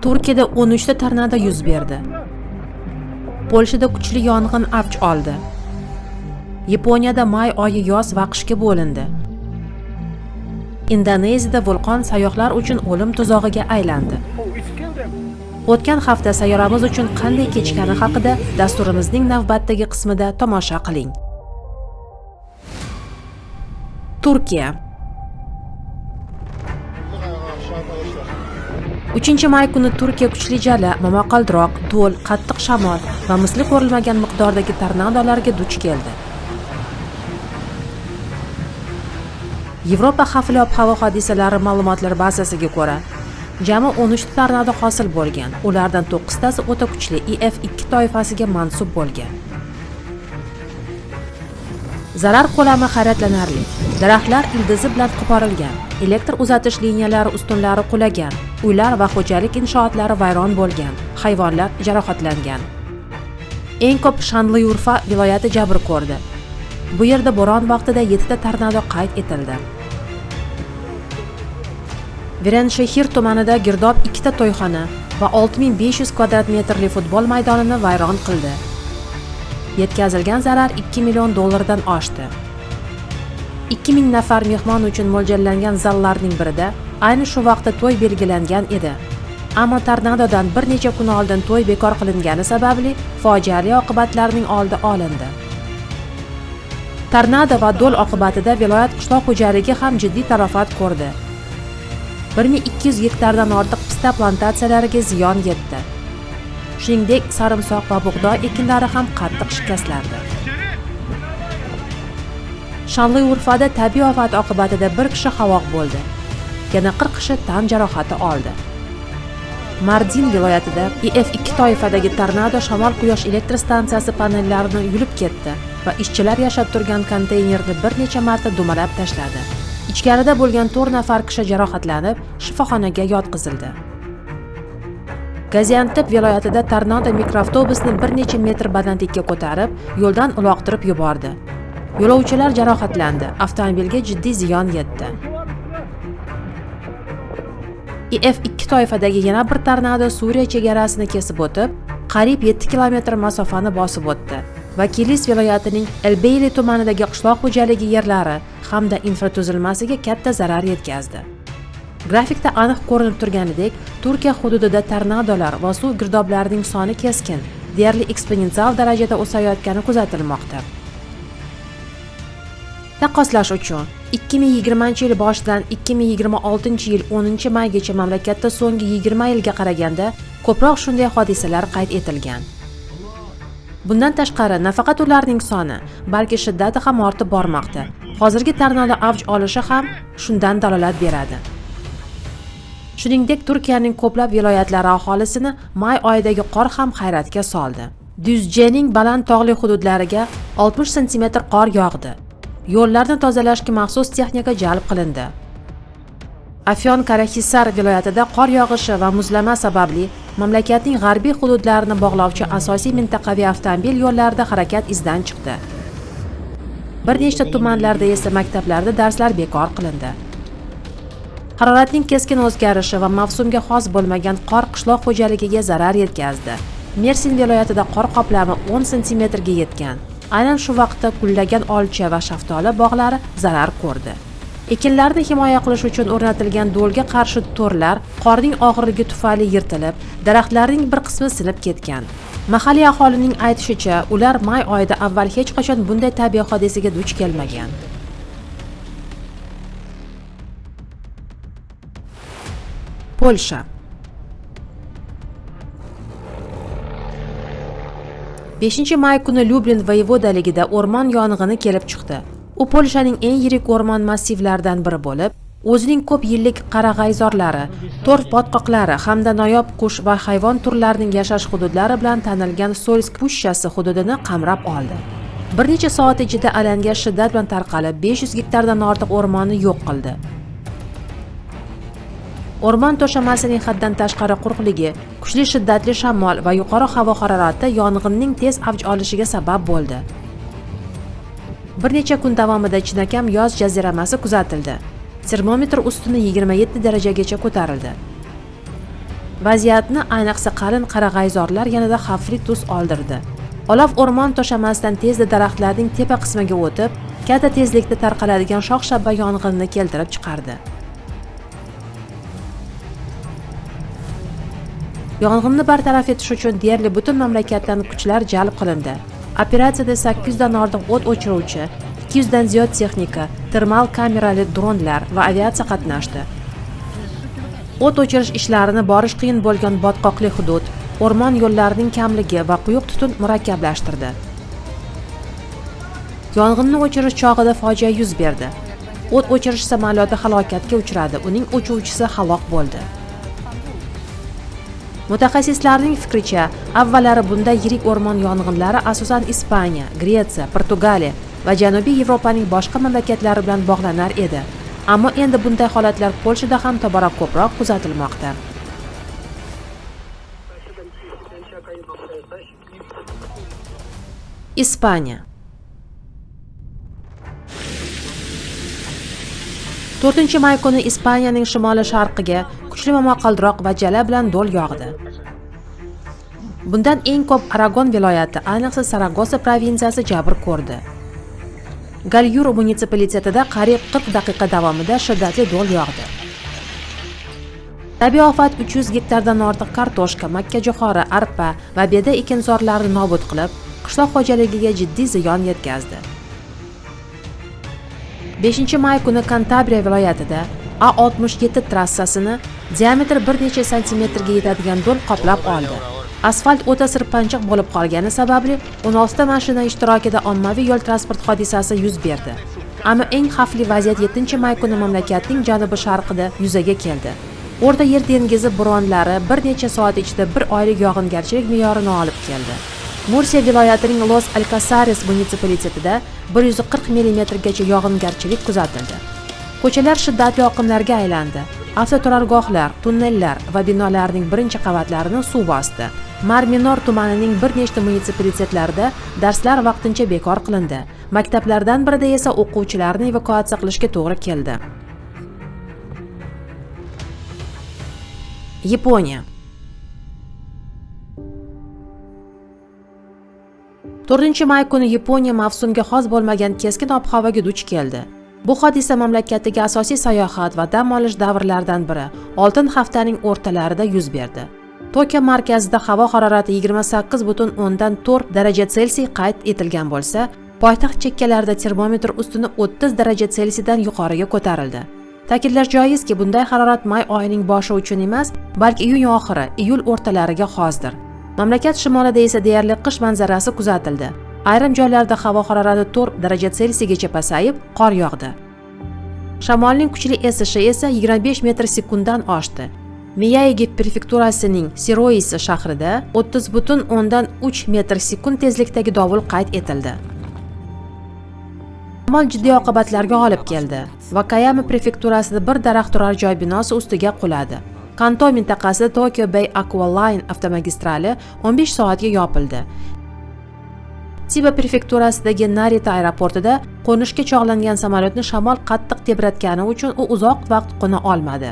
Turkiyada 13 ta tornado yuz berdi. Polshada kuchli yong'in avj oldi. Yaponiyada may oyi yoz va qishga bo'lindi. Indoneziyada vulqon sayyohlar uchun o'lim tuzog'iga aylandi. O'tgan hafta sayyoramiz uchun qanday kechgani haqida dasturimizning navbatdagi qismida tomosha qiling. Turkiya 3-may kuni Turkiya kuchli jala, momaqaldiroq, do'l, qattiq shamol va misli ko'rilmagan miqdordagi tornadolarga duch keldi. Yevropa xavfli ob-havo hodisalari ma'lumotlari bazasiga ko'ra, jami 13 ta tornado hosil bo'lgan. Ulardan 9 tasi o'ta kuchli EF2 toifasiga mansub bo'lgan. Zarar ko'lami hayratlanarli. Daraxtlar ildizi bilan qo'porilgan, elektr uzatish liniyalari ustunlari qulagan, uylar va xo'jalik inshootlari vayron bo'lgan, hayvonlar jarohatlangan. Eng ko'p Shanliurfa viloyati jabr ko'rdi. Bu yerda bo'ron vaqtida 7 ta tornado qayd etildi. Virenshehir tumanida girdob 2 ta to'yxona va 6500 kvadrat metrli futbol maydonini vayron qildi. Yetkazilgan zarar $2 million dan oshdi. 2000 nafar mehmon uchun mo'ljallangan zallarning birida ayni shu vaqtda to'y belgilangan edi. Ammo tornadodan bir necha kun oldin to'y bekor qilingani sababli fojiali oqibatlarning oldi olindi. Tornado va do'l oqibatida viloyat qishloq xo'jaligi ham jiddiy talafot ko'rdi. 1200 gektardan ortiq pista plantatsiyalariga ziyon yetdi. Shuningdek, sarimsoq va bug'doy ekinlari ham qattiq shikastlandi. Shanliurfada tabiiy ofat oqibatida bir kishi halok bo'ldi. Yana 40 kishi tan jarohati oldi. Mardin viloyatida EF2 toifadagi tornado shamol quyosh elektr stansiyasi panellarini yulib ketdi va ishchilar yashab turgan konteynerni bir necha marta dumalab tashladi. Ichkarida bo'lgan 4 nafar kishi jarohatlanib, shifoxonaga yotqizildi. Gaziantep viloyatida tornado mikroavtobusni bir necha metr balandlikka ko'tarib, yo'ldan uloqtirib yubordi. Yo'lovchilar jarohatlandi, avtomobilga jiddiy ziyon yetdi. EF2 toifadagi yana bir tornado Suriya chegarasini kesib o'tib, qariyb 7 kilometr masofani bosib o'tdi va Kilis viloyatining Elbeyli tumanidagi qishloq xo'jaligi yerlari hamda infratuzilmasiga katta zarar yetkazdi. Grafikda aniq ko'rinib turganidek, Turkiya hududida tornadolar va suv girdoblarining soni keskin, deyarli eksponensial darajada o'sayotgani kuzatilmoqda. Taqqoslash uchun 2020-yil boshidan 2026-yil 10-maygacha mamlakatda so'nggi 20 yilga qaraganda ko'proq shunday hodisalar qayd etilgan. Bundan tashqari, nafaqat ularning soni, balki shiddati ham ortib bormoqda. Hozirgi tornado avj olishi ham shundan dalolat beradi. Shuningdek, Turkiyaning ko'plab viloyatlari aholisini may oyidagi qor ham hayratga soldi. Düzcening baland tog'li hududlariga 60 sm qor yog'di. Yo'llarni tozalashga maxsus texnika jalb qilindi. Afyon-Karahisar viloyatida qor yog'ishi va muzlama sababli mamlakatning g'arbiy hududlarini bog'lovchi asosiy mintaqaviy avtomobil yo'llarida harakat izdan chiqdi. Bir nechta tumanlarda esa maktablarda darslar bekor qilindi. Haroratning keskin o'zgarishi va mavsumga xos bo'lmagan qor qishloq xo'jaligiga zarar yetkazdi. Mersin viloyatida qor qoplami 10 sm ga yetgan. Aynan shu vaqtda gullagan olcha va shaftoli bog'lari zarar ko'rdi. Ekinlarni himoya qilish uchun o'rnatilgan do'lga qarshi to'rlar qorning og'irligi tufayli yirtilib, daraxtlarning bir qismi sinib ketgan. Mahalliy aholining aytishicha, ular may oyida avval hech qachon bunday tabiiy hodisaga duch kelmagan. Polsha 5-may kuni Lublin voyevodaligida o'rmon yong'ini kelib chiqdi. U Polshaning eng yirik o'rmon massivlaridan biri bo'lib, o'zining ko'p yillik qarag'ayzorlari, torf botqoqlari hamda noyob qush va hayvon turlarining yashash hududlari bilan tanilgan Solsk pushchasi hududini qamrab oldi. Bir necha soat ichida alanga shiddat bilan tarqalib, 500 gektardan ortiq o'rmonni yo'q qildi. O'rmon to'shamasining haddan tashqari quruqligi, kuchli shiddatli shamol va yuqori havo harorati yong'inning tez avj olishiga sabab bo'ldi. Bir necha kun davomida chinakam yoz jaziramasi kuzatildi. Termometr ustuni 27 darajagacha ko'tarildi. Vaziyatni ayniqsa qalin qarag'ayzorlar yanada xavfli tus oldirdi. Olov o'rmon toshamasidan tezda daraxtlarning tepa qismiga o'tib, katta tezlikda tarqaladigan shox-shabba yong'inni keltirib chiqardi. Yong'inni bartaraf etish uchun deyarli butun mamlakatdan kuchlar jalb qilindi. Operatsiyada 800 dan ortiq o't o'chiruvchi, 200 dan ziyod texnika, termal kamerali dronlar va aviatsiya qatnashdi. O't o'chirish ishlarini borish qiyin bo'lgan botqoqli hudud, o'rmon yo'llarining kamligi va quyuq tutun murakkablashtirdi. Yong'inni o'chirish chog'ida fojia yuz berdi. O't o'chirish samolyoti halokatga uchradi, uning uchuvchisi halok bo'ldi. Mutaxassislarning fikricha, avvallari bunday yirik o'rmon yong'inlari asosan Ispaniya, Gretsiya, Portugaliya va Janubiy Yevropaning boshqa mamlakatlari bilan bog'lanar edi. Ammo endi bunday holatlar Polshada ham tobora ko'proq kuzatilmoqda. Ispaniya 4-may kuni Ispaniyaning shimoli-sharqiga kuchli momaqaldiroq va jala bilan do'l yog'di. Bundan eng ko'p Aragon viloyati, ayniqsa Saragossa provinsiyasi jabr ko'rdi. Galyur munitsipalitetida qariyb 40 daqiqa davomida shiddatli do'l yog'di. Tabiiy ofat 300 gektardan ortiq kartoshka, makkajo'xori, arpa va beda ekinzorlarini nobud qilib, qishloq xo'jaligiga jiddiy ziyon yetkazdi. 5-may kuni Kantabriya viloyatida A67 trassasini diametri bir necha santimetrga yetadigan do'l qoplab oldi. Asfalt o'ta sirpanchiq bo'lib qolgani sababli 16 mashina ishtirokida ommaviy yo'l transport hodisasi yuz berdi. Ammo eng xavfli vaziyat 7-may kuni mamlakatning janubi-sharqida yuzaga keldi. O'rta Yer dengizi bo'ronlari bir necha soat ichida bir oylik yog'ingarchilik me'yorini olib keldi. Mursiya viloyatining Los Alcasares munitsipalitetida 140 mm gacha yog'ingarchilik kuzatildi. Ko'chalar shiddatli oqimlarga aylandi. Avtoturargohlar, tunnellar va binolarning birinchi qavatlarini suv bosdi. Mar Minor tumanining bir nechta munitsipalitetlarida darslar vaqtincha bekor qilindi. Maktablardan birida esa o'quvchilarni evakuatsiya qilishga to'g'ri keldi. Yaponiya 4-may kuni Yaponiya mavsumga xos bo'lmagan keskin ob-havoga duch keldi. Bu hodisa mamlakatdagi asosiy sayohat va dam olish davrlaridan biri oltin haftaning o'rtalarida yuz berdi. Tokio markazida havo harorati 28,4 daraja Selsiy qayd etilgan bo'lsa, poytaxt chekkalarida termometr ustuni 30 daraja Selsiydan yuqoriga ko'tarildi. Ta'kidlash joizki, bunday harorat may oyining boshi uchun emas, balki iyun oxiri, iyul o'rtalariga xosdir. Mamlakat shimolida esa deyarli qish manzarasi kuzatildi. Ayrim joylarda havo harorati 4 daraja Selsiygacha pasayib, qor yog'di. Shamolning kuchli esishi esa 25 metr sekunddan oshdi. Miyagi prefekturasining Siroisi shahrida 30,3 metr sekund tezlikdagi dovul qayd etildi. Shamol jiddiy oqibatlarga olib keldi. Vakayama prefekturasida bir daraxt turar joy binosi ustiga quladi. Kanto mintaqasida Tokyo Bay Aqualine avtomagistrali 15 soatga yopildi. Chiba prefekturasidagi Narita aeroportida qo'nishga chog'langan samolyotni shamol qattiq tebratgani uchun u uzoq vaqt qo'na olmadi.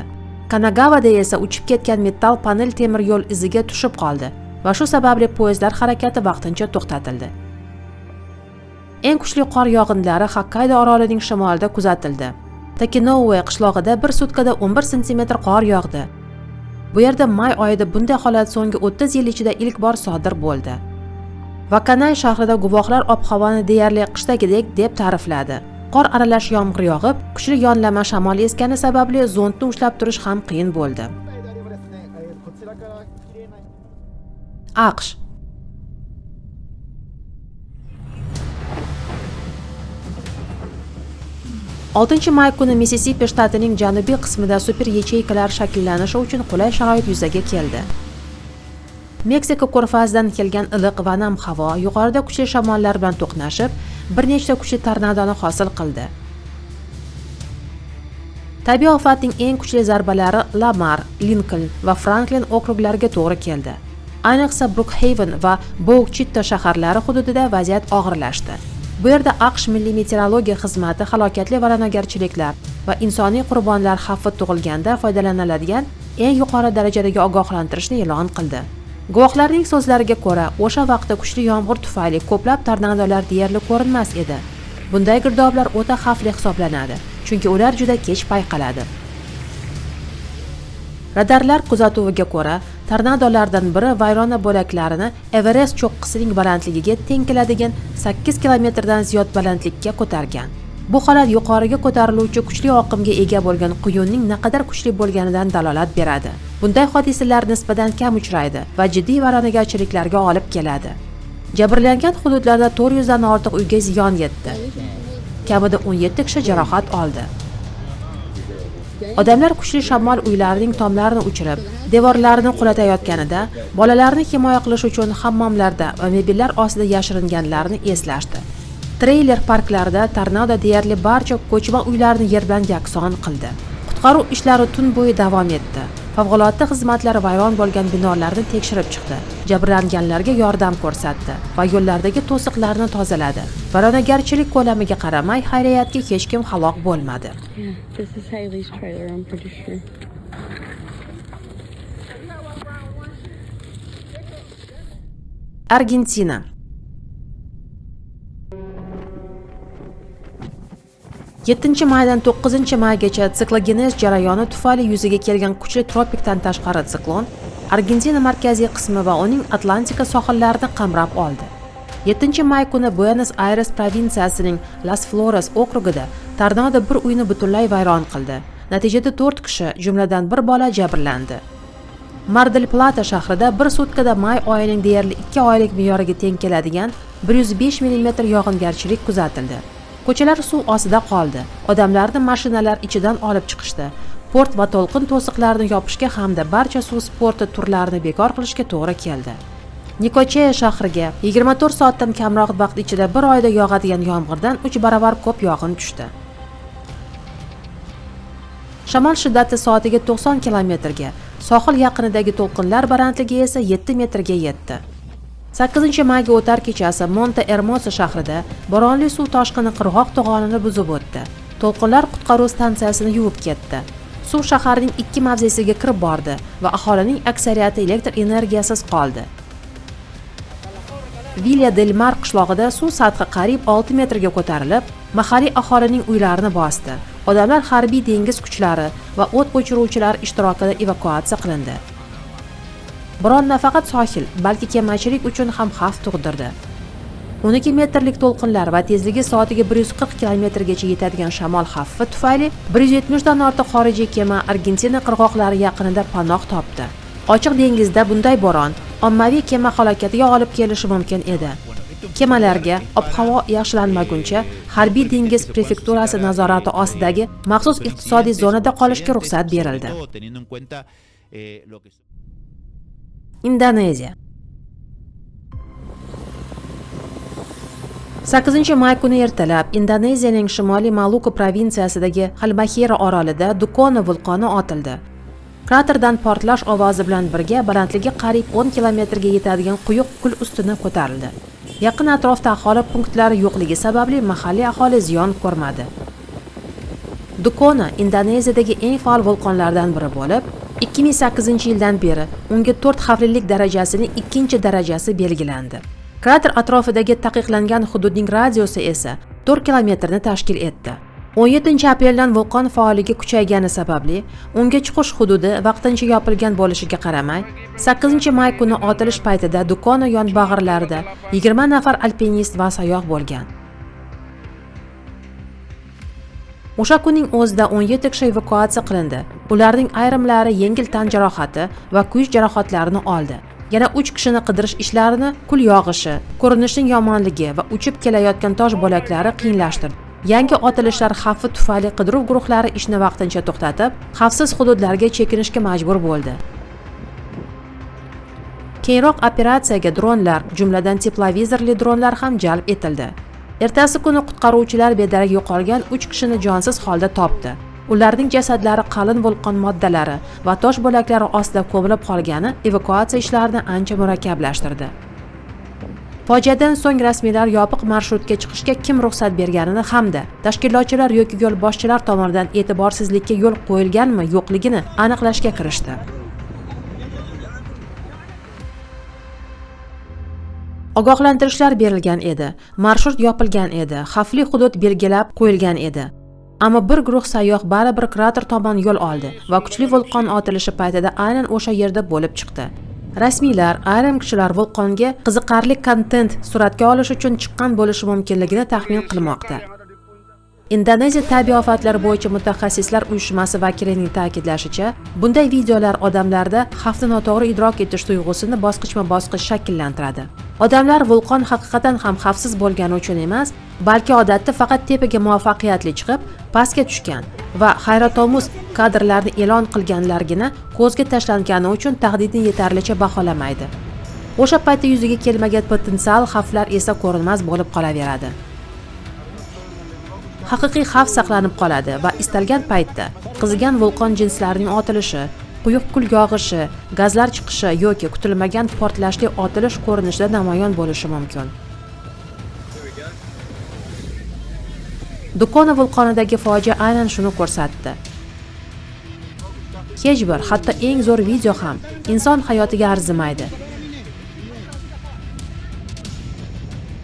Kanagavada esa uchib ketgan metall panel temir yo'l iziga tushib qoldi va shu sababli poyezdlar harakati vaqtincha to'xtatildi. Eng kuchli qor yog'inlari Xokkaydo orolining shimolida kuzatildi. Takinoue qishlog'ida bir sutkada 11 sm qor yog'di. Bu yerda may oyida bunday holat so'nggi 30 yil ichida ilk bor sodir bo'ldi. Vakanay shahrida guvohlar ob-havoni deyarli qishdagidek deb ta'rifladi. Qor aralash yomg'ir yog'ib, kuchli yonlama shamol esgani sababli zontni ushlab turish ham qiyin bo'ldi. AQSh 6-may kuni Missisipi shtatining janubiy qismida super yacheykalar shakllanishi uchun qulay sharoit yuzaga keldi. Meksika ko'rfazidan kelgan iliq va nam havo yuqorida kuchli shamollar bilan to'qnashib, bir nechta kuchli tornadoni hosil qildi. Tabiiy ofatning eng kuchli zarbalari Lamar, Lincoln va Franklin okruglariga to'g'ri keldi. Ayniqsa Brookhaven va Bouchita shaharlari hududida vaziyat og'irlashdi. Bu yerda AQSh Milliy meteorologiya xizmati halokatli vayronagarchiliklar va insoniy qurbonlar xavfi tug'ilganda foydalaniladigan eng yuqori darajadagi ogohlantirishni e'lon qildi. Guvohlarning so'zlariga ko'ra, o'sha vaqtda kuchli yomg'ir tufayli ko'plab tornadolar deyarli ko'rinmas edi. Bunday girdoblar o'ta xavfli hisoblanadi, chunki ular juda kech payqaladi. Radarlar kuzatuviga ko'ra, tornadolardan biri vayrona bo'laklarini Everest cho'qqisining balandligiga teng keladigan 8 kilometrdan ziyod balandlikka ko'targan. Bu holat yuqoriga ko'tariluvchi kuchli oqimga ega bo'lgan quyunning naqadar kuchli bo'lganidan dalolat beradi. Bunday hodisalar nisbatan kam uchraydi va jiddiy vayronagarchiliklarga olib keladi. Jabrlangan hududlarda 400 dan ortiq uyga ziyon yetdi. Kamida 17 kishi jarohat oldi. Odamlar kuchli shamol uylarining tomlarini uchirib, devorlarini qulatayotganida bolalarni himoya qilish uchun hammomlarda va mebellar ostida yashiringanlarni eslashdi. Treyler parklarida tornado deyarli barcha ko'chma uylarni yer bilan yakson qildi. Qutqaruv ishlari tun bo'yi davom etdi. Favqulodda xizmatlar vayron bo'lgan binolarni tekshirib chiqdi. Jabrlanganlarga yordam ko'rsatdi va yo'llardagi to'siqlarni tozaladi. Vayronagarchilik ko'lamiga qaramay, xayriyatga hech kim halok bo'lmadi. Argentina. Yettinchi maydan 9-maygacha siklogenez jarayoni tufayli yuzaga kelgan kuchli tropikdan tashqari siklon Argentina markaziy qismi va uning Atlantika sohillarini qamrab oldi. 7-may kuni Buenos Aires provinsiyasining Las Flores okrugida tornado bir uyni butunlay vayron qildi. Natijada 4 kishi, jumladan bir bola jabrlandi. Mar del Plata shahrida bir sutkada may oyining deyarli 2 oylik me'yoriga teng keladigan 105 mm yog'ingarchilik kuzatildi. Ko'chalar suv ostida qoldi. Odamlarni mashinalar ichidan olib chiqishdi. Port va to'lqin to'siqlarini yopishga hamda barcha suv sporti turlarini bekor qilishga to'g'ri keldi. Nikocheya shahriga 24 soatdan kamroq vaqt ichida bir oyda yog'adigan yomg'irdan 3 baravar ko'p yog'in tushdi. Shamol shiddati soatiga 90 km ga, sohil yaqinidagi to'lqinlar balandligi esa 7 metrga yetdi. 8-mayga o'tar kechasi Monte Hermoso shahrida bo'ronli suv toshqini qirg'oq to'g'onini buzib o'tdi. To'lqinlar qutqaruv stansiyasini yuvib ketdi. Suv shaharning 2 mavzesiga kirib bordi va aholining aksariyati elektr energiyasiz qoldi. Villa del Mar qishlog'ida suv sathi qariyb 6 metrga ko'tarilib, mahalliy aholining uylarini bosdi. Odamlar harbiy dengiz kuchlari va o't o'chiruvchilar ishtirokida evakuatsiya qilindi. Biron nafaqat sohil, balki kemachilik uchun ham xavf tug'dirdi. 12 metrlik to'lqinlar va tezligi soatiga 140 km gacha yetadigan shamol xavfi tufayli 170 dan ortiq xorijiy kema Argentina qirg'oqlari yaqinida panoh topdi. Ochiq dengizda bunday bo'ron ommaviy kema halokatiga olib kelishi mumkin edi. Kemalarga ob-havo yaxshilanmaguncha harbiy dengiz prefekturasi nazorati ostidagi maxsus iqtisodiy zonada qolishga ruxsat berildi. Indoneziya. 8-may kuni ertalab Indoneziyaning Shimoliy Maluku provinsiyasidagi Halmahera orolida Dukono vulqoni otildi. Kraterdan portlash ovozi bilan birga balandligi qariyb 10 km ga yetadigan quyuq kul ustuna ko'tarildi. Yaqin atrofda aholi punktlari yo'qligi sababli mahalliy aholi ziyon ko'rmadi. Dukono Indoneziyadagi eng faol vulqonlardan biri bo'lib, 2008-yildan beri unga 4 xavflilik darajasining 2-darajasi belgilandi. Krater atrofidagi taqiqlangan hududning radiusi esa 4 kilometrni tashkil etdi. 17-apreldan vulqon faolligi kuchaygani sababli unga chiqish hududi vaqtincha yopilgan bo'lishiga qaramay, 8-may kuni otilish paytida Dukono yonbag'irlarida 20 nafar alpinist va sayyoh bo'lgan. O'sha kunning o'zida 17 kishi evakuatsiya qilindi. Ularning ayrimlari yengil tan jarohati va kuyish jarohatlarini oldi. Yana 3 kishini qidirish ishlarini kul yog'ishi, ko'rinishning yomonligi va uchib kelayotgan tosh bo'laklari qiyinlashtirdi. Yangi otilishlar xavfi tufayli qidiruv guruhlari ishni vaqtincha to'xtatib, xavfsiz hududlarga chekinishga majbur bo'ldi. Keyinroq operatsiyaga dronlar, jumladan teplovizorli dronlar ham jalb etildi. Ertasi kuni qutqaruvchilar bedarak yo'qolgan 3 kishini jonsiz holda topdi. Ularning jasadlari qalin vulqon moddalari va tosh bo'laklari ostida ko'milib qolgani evakuatsiya ishlarini ancha murakkablashtirdi. Fojiadan so'ng rasmiylar yopiq marshrutga chiqishga kim ruxsat berganini hamda tashkilotchilar yoki yo'l boshchilar tomonidan e'tiborsizlikka yo'l qo'yilganmi yo'qligini aniqlashga kirishdi. Ogohlantirishlar berilgan edi, marshrut yopilgan edi, xavfli hudud belgilab qo'yilgan edi. Ammo bir guruh sayyoh baribir krater tomon yo'l oldi va kuchli vulqon otilishi paytida aynan o'sha yerda bo'lib chiqdi. Rasmiylar ayrim kishilar vulqonga qiziqarli kontent suratga olish uchun chiqqan bo'lishi mumkinligini taxmin qilmoqda. Indoneziya tabiiy ofatlar bo'yicha mutaxassislar uyushmasi vakilining ta'kidlashicha, bunday videolar odamlarda xavfni noto'g'ri idrok etish tuyg'usini bosqichma-bosqich shakllantiradi. Odamlar vulqon haqiqatan ham xavfsiz bo'lgani uchun emas, balki odatda faqat tepaga muvaffaqiyatli chiqib, pastga tushgan va hayratomuz kadrlarni e'lon qilganlargina ko'zga tashlangani uchun tahdidni yetarlicha baholamaydi. O'sha paytda yuzaga kelmagan potensial xavflar esa ko'rinmas bo'lib qolaveradi. Haqiqiy xavf saqlanib qoladi va istalgan paytda qizigan vulqon jinslarining otilishi, quyuq kul yog'ishi, gazlar chiqishi yoki kutilmagan portlashli otilish ko'rinishida namoyon bo'lishi mumkin. Dukono vulqonidagi fojia aynan shuni ko'rsatdi. Hech bir, hatto eng zo'r video ham inson hayotiga arzimaydi.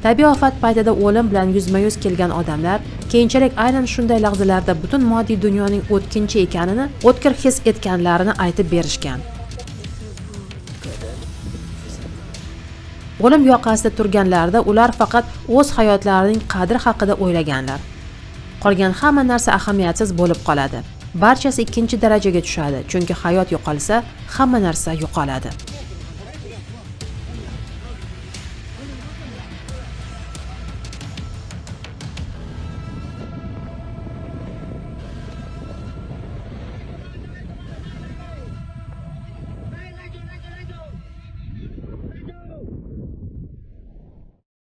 Tabiiy ofat paytida o'lim bilan yuzma-yuz kelgan odamlar keyinchalik aynan shunday lahzalarda butun moddiy dunyoning o'tkinchi ekanini, o'tkir his etganlarini aytib berishgan. O'lim yoqasida turganlarida ular faqat o'z hayotlarining qadri haqida o'ylaganlar. Qolgan hamma narsa ahamiyatsiz bo'lib qoladi. Barchasi ikkinchi darajaga tushadi, chunki hayot yo'qolsa, hamma narsa yo'qoladi.